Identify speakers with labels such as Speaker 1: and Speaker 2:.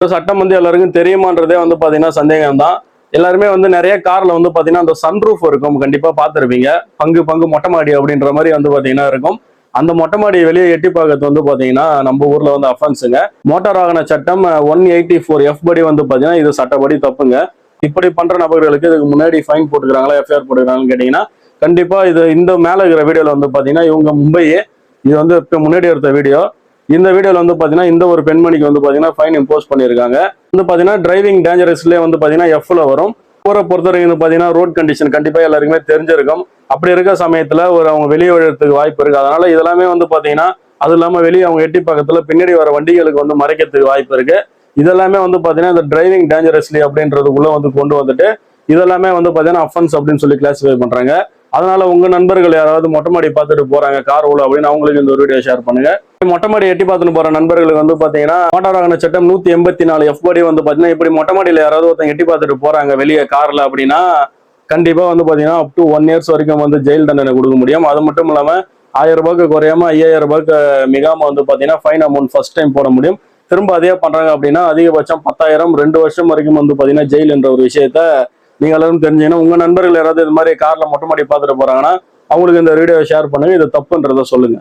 Speaker 1: சட்டம் வந்து எல்லாருக்கும் தெரியுமான்றதே வந்து பாத்தீங்கன்னா சந்தேகம் தான். எல்லாருமே வந்து நிறைய கார்ல வந்து பாத்தீங்கன்னா அந்த சன்ரூஃப் இருக்கும், கண்டிப்பா பார்த்திருப்பீங்க. பங்கு பங்கு மொட்டை மாடி அப்படின்ற மாதிரி வந்து பாத்தீங்கன்னா இருக்கும். அந்த மொட்டை மாடியை வெளியே எட்டி பார்க்கறது வந்து பாத்தீங்கன்னா நம்ம ஊர்ல வந்து அஃபென்ஸுங்க. மோட்டார் வாகன சட்டம் 184F படி வந்து பாத்தீங்கன்னா இது சட்டப்படி தப்புங்க. இப்படி பண்ற நபர்களுக்கு இதுக்கு முன்னாடி ஃபைன் போட்டுக்கிறாங்களா, எஃப்ஐஆர் போட்டுக்கிறாங்கன்னு கேட்டீங்கன்னா கண்டிப்பா இது இந்த மேல இருக்கிற வீடியோல வந்து பாத்தீங்கன்னா இவங்க மும்பையே, இது வந்து முன்னாடி எடுத்த வீடியோ. இந்த வீடியோல வந்து பாத்தீங்கன்னா இந்த ஒரு பெண்மணிக்கு வந்து பாத்தீங்கன்னா ஃபைன் இம்போஸ் பண்ணியிருக்காங்க. வந்து பாத்தீங்கன்னா டிரைவிங் டேஞ்சரஸ்லேயே வந்து பாத்தீங்கன்னா எஃப்ல வரும். ஊரை பொறுத்தவரைக்கும் வந்து பாத்தீங்கன்னா ரோட் கண்டிஷன் கண்டிப்பா எல்லாருக்குமே தெரிஞ்சிருக்கும். அப்படி இருக்க சமயத்துல அவங்க வெளியே விழுறதுக்கு வாய்ப்பு இருக்கு. அதனால இதெல்லாமே வந்து பாத்தீங்கன்னா அது இல்லாம வெளியே அவங்க எட்டி பக்கத்துல பின்னாடி வர வண்டிகளுக்கு வந்து மறைக்கிறதுக்கு வாய்ப்பு இருக்கு. இதெல்லாமே வந்து பாத்தீங்கன்னா இந்த டிரைவிங் டேஞ்சரஸ்லி அப்படின்றதுக்குள்ள வந்து கொண்டு வந்துட்டு இதெல்லாமே வந்து பாத்தீங்கன்னா அஃபென்ஸ் அப்படின்னு சொல்லி கிளாசிஃபை பண்றாங்க. அதனால உங்க நண்பர்கள் யாராவது மொட்டை மாடி பார்த்துட்டு போறாங்க கார் உள்ள அப்படின்னு அவங்களுக்கு இந்த ஒரு வீடியோ ஷேர் பண்ணுங்க. மொட்டை மாடி எட்டி பார்த்துட்டு போற நண்பர்களுக்கு வந்து பாத்தீங்கன்னா மோட்டார் வாகன சட்டம் 184F படி வந்து பாத்தீங்கன்னா இப்படி மொட்டை மாடியில யாராவது ஒருத்தங்க எட்டி பார்த்துட்டு போறாங்க வெளியே கார்ல அப்படின்னா கண்டிப்பா வந்து பாத்தீங்கன்னா அப் டு 1 years வரைக்கும் வந்து ஜெயில் தண்டனை கொடுக்க முடியும். அது மட்டும் இல்லாம 1000 ரூபாய்க்கு குறையாம 5000 ரூபாய்க்கு மிகாம வந்து பாத்தீங்கன்னா ஃபைன் அமௌண்ட் ஃபர்ஸ்ட் டைம் போட முடியும். திரும்ப அதே பண்றாங்க அப்படின்னா அதிகபட்சம் 10,000 2 வருஷம் வரைக்கும் வந்து பாத்தீங்கன்னா ஜெயில் என்ற ஒரு விஷயத்த நீங்க எல்லாரும் தெரிஞ்சீங்கன்னா உங்க நண்பர்கள் யாராவது இது மாதிரி கார்ல மொட்டை மாடி பார்த்துட்டு போறாங்கன்னா அவங்களுக்கு இந்த வீடியோ ஷேர் பண்ணுங்க. இது தப்புன்றத சொல்லுங்க.